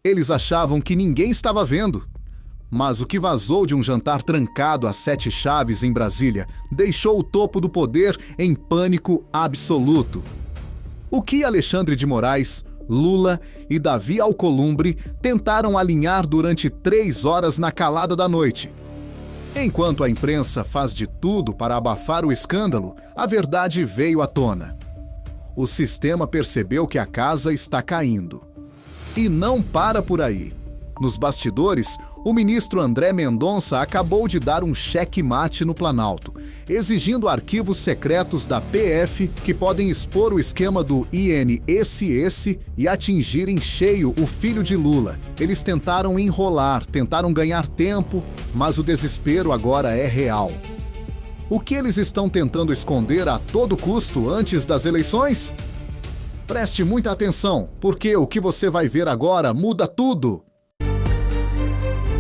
Eles achavam que ninguém estava vendo. Mas o que vazou de um jantar trancado a 7 chaves em Brasília deixou o topo do poder em pânico absoluto. O que Alexandre de Moraes, Lula e Davi Alcolumbre tentaram alinhar durante 3 horas na calada da noite. Enquanto a imprensa faz de tudo para abafar o escândalo, a verdade veio à tona. O sistema percebeu que a casa está caindo. E não para por aí. Nos bastidores, o ministro André Mendonça acabou de dar um cheque-mate no Planalto, exigindo arquivos secretos da PF que podem expor o esquema do INSS e atingir em cheio o filho de Lula. Eles tentaram enrolar, tentaram ganhar tempo, mas o desespero agora é real. O que eles estão tentando esconder a todo custo antes das eleições? Preste muita atenção, porque o que você vai ver agora muda tudo.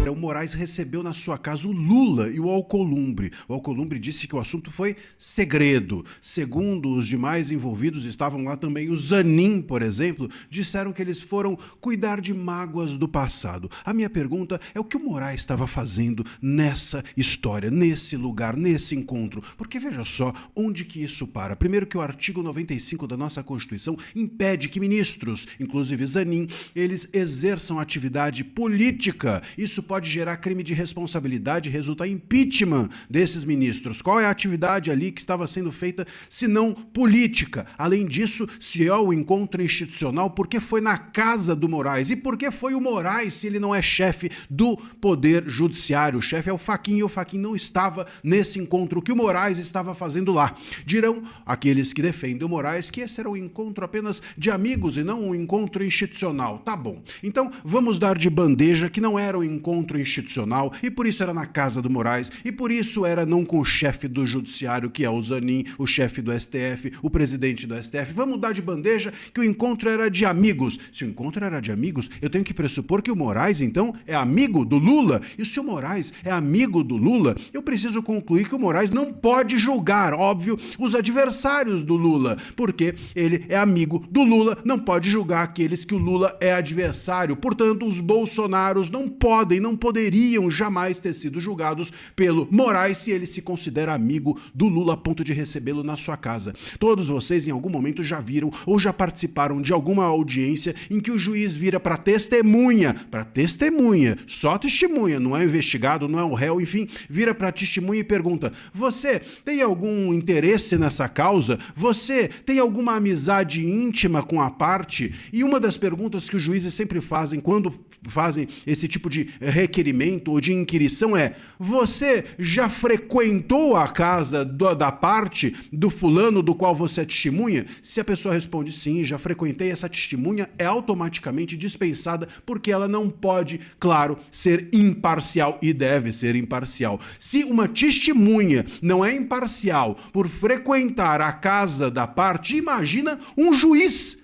O Moraes recebeu na sua casa o Lula e o Alcolumbre. O Alcolumbre disse que o assunto foi segredo. Segundo os demais envolvidos, estavam lá também o Zanin, por exemplo, disseram que eles foram cuidar de mágoas do passado. A minha pergunta é o que o Moraes estava fazendo nessa história, nesse lugar, nesse encontro. Porque veja só onde que isso para. Primeiro que o artigo 95 da nossa Constituição impede que ministros, inclusive Zanin, eles exerçam atividade política. Isso pode gerar crime de responsabilidade e resultar em impeachment desses ministros. Qual é a atividade ali que estava sendo feita, se não política? Além disso, se é o encontro institucional, por que foi na casa do Moraes? E por que foi o Moraes, se ele não é chefe do Poder Judiciário? O chefe é o Fachin, e o Fachin não estava nesse encontro. O que o Moraes estava fazendo lá? Dirão aqueles que defendem o Moraes que esse era um encontro apenas de amigos e não um encontro institucional. Tá bom. Então, vamos dar de bandeja que não era um encontro institucional e por isso era na casa do Moraes e por isso era não com o chefe do judiciário, que é o Zanin, o chefe do STF, o presidente do STF. Vamos dar de bandeja que o encontro era de amigos. Se o encontro era de amigos, eu tenho que pressupor que o Moraes, então, é amigo do Lula. E se o Moraes é amigo do Lula, eu preciso concluir que o Moraes não pode julgar, óbvio, os adversários do Lula, porque ele é amigo do Lula, não pode julgar aqueles que o Lula é adversário. Portanto, os bolsonaros não poderiam jamais ter sido julgados pelo Moraes se ele se considera amigo do Lula a ponto de recebê-lo na sua casa. Todos vocês em algum momento já viram ou já participaram de alguma audiência em que o juiz vira para testemunha, só testemunha, não é investigado, não é o réu, enfim, vira para testemunha e pergunta: você tem algum interesse nessa causa? Você tem alguma amizade íntima com a parte? E uma das perguntas que os juízes sempre fazem quando fazem esse tipo de requerimento ou de inquirição é: você já frequentou a casa da parte do fulano do qual você é testemunha? Se a pessoa responde sim, já frequentei, essa testemunha é automaticamente dispensada porque ela não pode, claro, ser imparcial e deve ser imparcial. Se uma testemunha não é imparcial por frequentar a casa da parte, imagina um juiz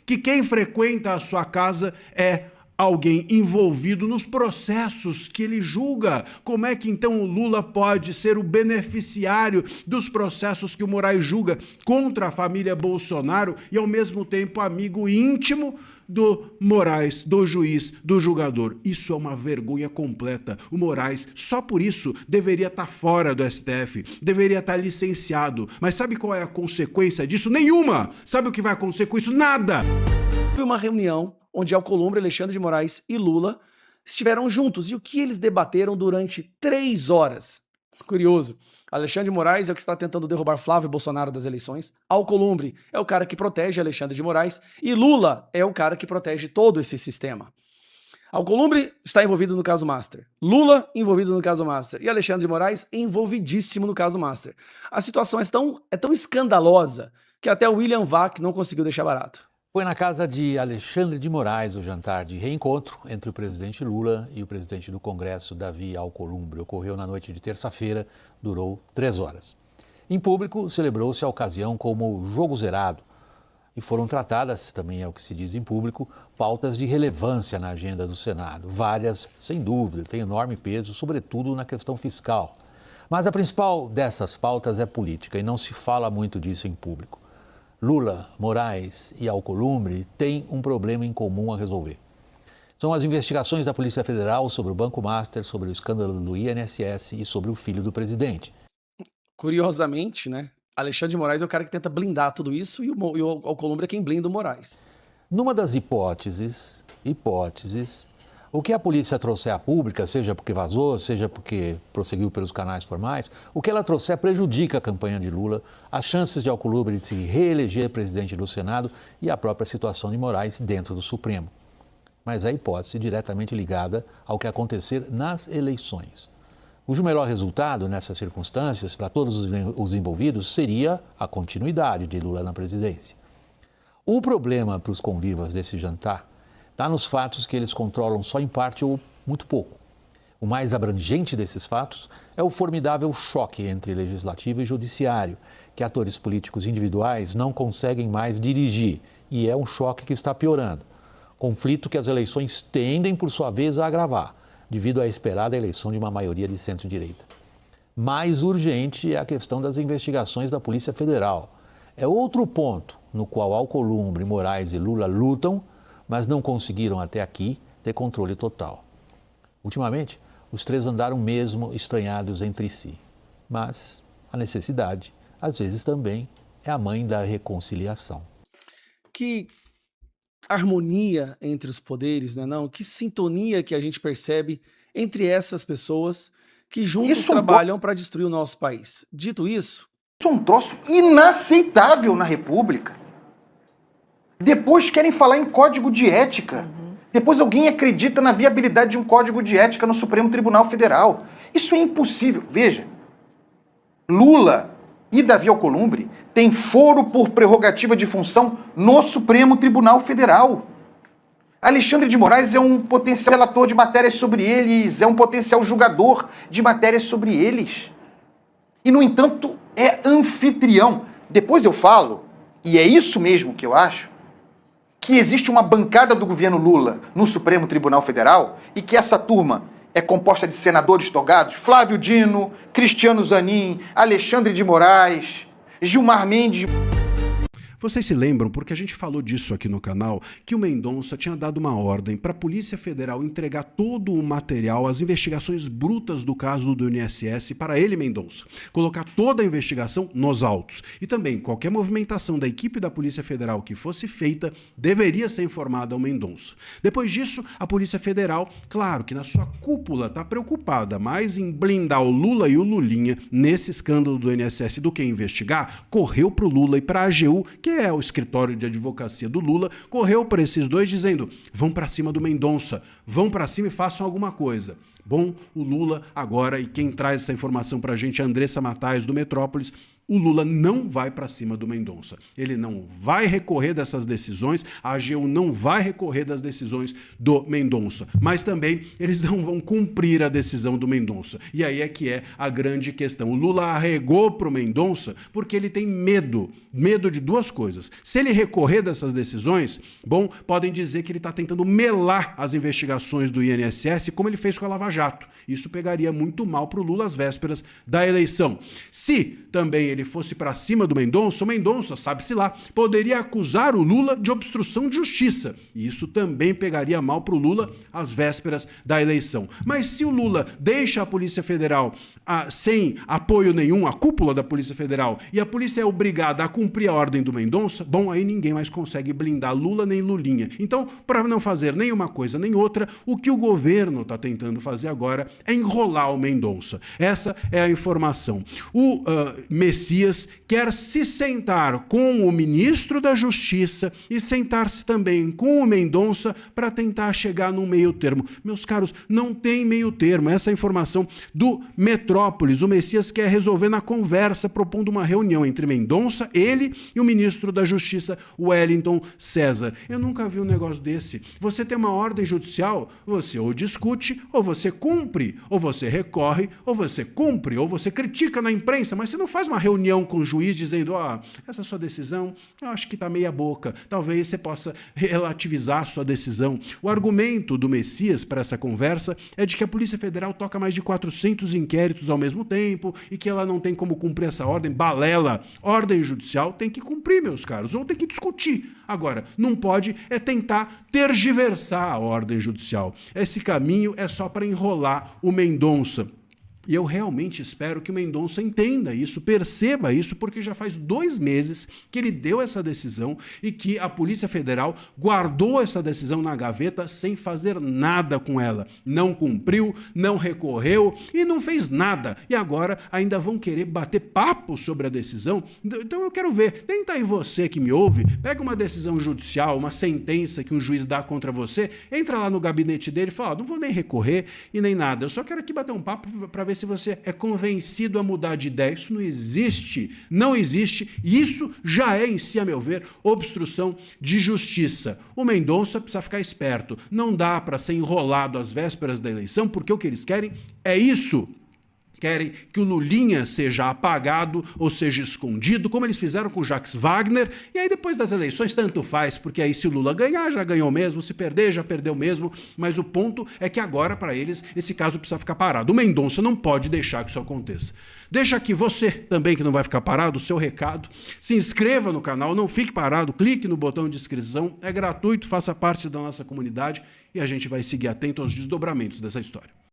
que quem frequenta a sua casa é alguém envolvido nos processos que ele julga. Como é que então o Lula pode ser o beneficiário dos processos que o Moraes julga contra a família Bolsonaro e ao mesmo tempo amigo íntimo do Moraes, do juiz, do julgador? Isso é uma vergonha completa. O Moraes, só por isso, deveria estar fora do STF, deveria estar licenciado. Mas sabe qual é a consequência disso? Nenhuma! Sabe o que vai acontecer com isso? Nada! Foi uma reunião onde Alcolumbre, Alexandre de Moraes e Lula estiveram juntos. E o que eles debateram durante 3 horas? Curioso. Alexandre de Moraes é o que está tentando derrubar Flávio Bolsonaro das eleições. Alcolumbre é o cara que protege Alexandre de Moraes. E Lula é o cara que protege todo esse sistema. Alcolumbre está envolvido no caso Master. Lula envolvido no caso Master. E Alexandre de Moraes envolvidíssimo no caso Master. A situação é tão escandalosa que até o William Vac não conseguiu deixar barato. Foi na casa de Alexandre de Moraes o jantar de reencontro entre o presidente Lula e o presidente do Congresso, Davi Alcolumbre. Ocorreu na noite de terça-feira, durou 3 horas. Em público, celebrou-se a ocasião como jogo zerado e foram tratadas, também é o que se diz em público, pautas de relevância na agenda do Senado. Várias, sem dúvida, têm enorme peso, sobretudo na questão fiscal. Mas a principal dessas pautas é política e não se fala muito disso em público. Lula, Moraes e Alcolumbre têm um problema em comum a resolver. São as investigações da Polícia Federal sobre o Banco Master, sobre o escândalo do INSS e sobre o filho do presidente. Curiosamente, né? Alexandre de Moraes é o cara que tenta blindar tudo isso e o Alcolumbre é quem blinda o Moraes. Numa das hipóteses, o que a polícia trouxer à pública, seja porque vazou, seja porque prosseguiu pelos canais formais, o que ela trouxer prejudica a campanha de Lula, as chances de Alcolumbre de se reeleger presidente do Senado e a própria situação de Moraes dentro do Supremo. Mas a hipótese diretamente ligada ao que acontecer nas eleições, cujo melhor resultado nessas circunstâncias para todos os envolvidos seria a continuidade de Lula na presidência. O problema para os convivas desse jantar está nos fatos que eles controlam só em parte ou muito pouco. O mais abrangente desses fatos é o formidável choque entre legislativo e judiciário, que atores políticos individuais não conseguem mais dirigir, e é um choque que está piorando. Conflito que as eleições tendem, por sua vez, a agravar, devido à esperada eleição de uma maioria de centro-direita. Mais urgente é a questão das investigações da Polícia Federal. É outro ponto no qual Alcolumbre, Moraes e Lula lutam, mas não conseguiram até aqui ter controle total. Ultimamente, os três andaram mesmo estranhados entre si. Mas a necessidade, às vezes também, é a mãe da reconciliação. Que harmonia entre os poderes, não é não? Que sintonia que a gente percebe entre essas pessoas que juntos trabalham para destruir o nosso país. Dito isso... Isso é um troço inaceitável na República. Depois querem falar em código de ética. Depois alguém acredita na viabilidade de um código de ética no Supremo Tribunal Federal. Isso é impossível. Veja, Lula e Davi Alcolumbre têm foro por prerrogativa de função no Supremo Tribunal Federal. Alexandre de Moraes é um potencial relator de matérias sobre eles, é um potencial julgador de matérias sobre eles. E, no entanto, é anfitrião. Depois eu falo, e é isso mesmo que eu acho, que existe uma bancada do governo Lula no Supremo Tribunal Federal e que essa turma é composta de senadores togados, Flávio Dino, Cristiano Zanin, Alexandre de Moraes, Gilmar Mendes. Vocês se lembram, porque a gente falou disso aqui no canal, que o Mendonça tinha dado uma ordem para a Polícia Federal entregar todo o material, as investigações brutas do caso do INSS para ele, Mendonça. Colocar toda a investigação nos autos. E também, qualquer movimentação da equipe da Polícia Federal que fosse feita, deveria ser informada ao Mendonça. Depois disso, a Polícia Federal, claro que na sua cúpula está preocupada mais em blindar o Lula e o Lulinha nesse escândalo do INSS do que investigar, correu para o Lula e para a AGU, que é o escritório de advocacia do Lula, correu para esses dois dizendo: vão para cima do Mendonça, vão para cima e façam alguma coisa. Bom, o Lula agora, e quem traz essa informação para a gente é a Andressa Matais do Metrópolis, o Lula não vai para cima do Mendonça. Ele não vai recorrer dessas decisões, a AGU não vai recorrer das decisões do Mendonça. Mas também eles não vão cumprir a decisão do Mendonça. E aí é que é a grande questão. O Lula arregou para o Mendonça porque ele tem medo de duas coisas. Se ele recorrer dessas decisões, bom, podem dizer que ele está tentando melar as investigações do INSS, como ele fez com a Lava Jato. Isso pegaria muito mal para o Lula às vésperas da eleição. Se também ele fosse para cima do Mendonça, o Mendonça, sabe-se lá, poderia acusar o Lula de obstrução de justiça. E isso também pegaria mal para o Lula às vésperas da eleição. Mas se o Lula deixa a Polícia Federal sem apoio nenhum, a cúpula da Polícia Federal, e a polícia é obrigada a cumprir a ordem do Mendonça, bom, aí ninguém mais consegue blindar Lula nem Lulinha. Então, para não fazer nem uma coisa nem outra, o que o governo está tentando fazer agora é enrolar o Mendonça. Essa é a informação. O Messias quer se sentar com o ministro da Justiça e sentar-se também com o Mendonça para tentar chegar num meio termo. Meus caros, não tem meio termo. Essa é a informação do Metrópolis. O Messias quer resolver na conversa, propondo uma reunião entre Mendonça, ele e o ministro da Justiça, Wellington César. Eu nunca vi um negócio desse. Você tem uma ordem judicial, você ou discute ou você cumpre, ou você recorre, ou você cumpre, ou você critica na imprensa, mas você não faz uma reunião com o juiz dizendo, essa sua decisão, eu acho que está meia boca, talvez você possa relativizar a sua decisão. O argumento do Messias para essa conversa é de que a Polícia Federal toca mais de 400 inquéritos ao mesmo tempo e que ela não tem como cumprir essa ordem, balela. Ordem judicial tem que cumprir, meus caros, ou tem que discutir. Agora, não pode tentar tergiversar a ordem judicial. Esse caminho é só para enrolar o Mendonça. E eu realmente espero que o Mendonça entenda isso, perceba isso, porque já faz 2 meses que ele deu essa decisão e que a Polícia Federal guardou essa decisão na gaveta sem fazer nada com ela. Não cumpriu, não recorreu e não fez nada. E agora ainda vão querer bater papo sobre a decisão. Então eu quero ver, tenta aí você que me ouve, pega uma decisão judicial, uma sentença que um juiz dá contra você, entra lá no gabinete dele e fala, não vou nem recorrer e nem nada, eu só quero aqui bater um papo para ver se você é convencido a mudar de ideia. Isso não existe, não existe, e isso já é, em si, a meu ver, obstrução de justiça. O Mendonça precisa ficar esperto, não dá para ser enrolado às vésperas da eleição, porque o que eles querem é isso. Querem que o Lulinha seja apagado ou seja escondido, como eles fizeram com o Jacques Wagner, e aí depois das eleições tanto faz, porque aí se o Lula ganhar, já ganhou mesmo, se perder, já perdeu mesmo, mas o ponto é que agora, para eles, esse caso precisa ficar parado. O Mendonça não pode deixar que isso aconteça. Deixa aqui você também, que não vai ficar parado, o seu recado, se inscreva no canal, não fique parado, clique no botão de inscrição, é gratuito, faça parte da nossa comunidade e a gente vai seguir atento aos desdobramentos dessa história.